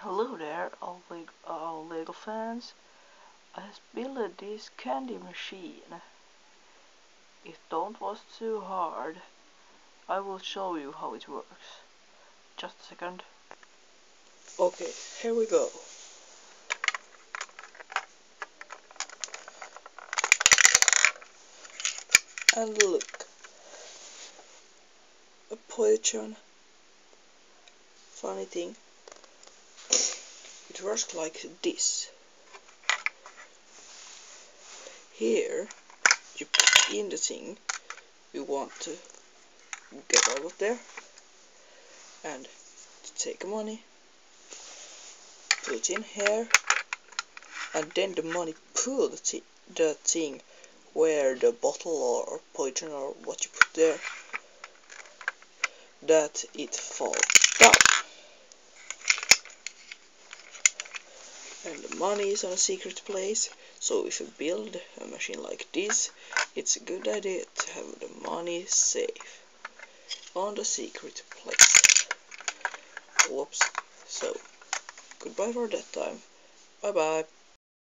Hello there, all Lego fans. I have built this candy machine. It don't was too hard. I will show you how it works. Just a second. Okay, here we go. And look, a potion. Funny thing, it works like this. Here, you put in the thing you want to get out of there, and take money, put in here, and then the money pull the thing where the bottle or poison or what you put there, that it falls down. And the money is on a secret place, so if you build a machine like this, it's a good idea to have the money safe on the secret place. Whoops. So, goodbye for that time. Bye bye.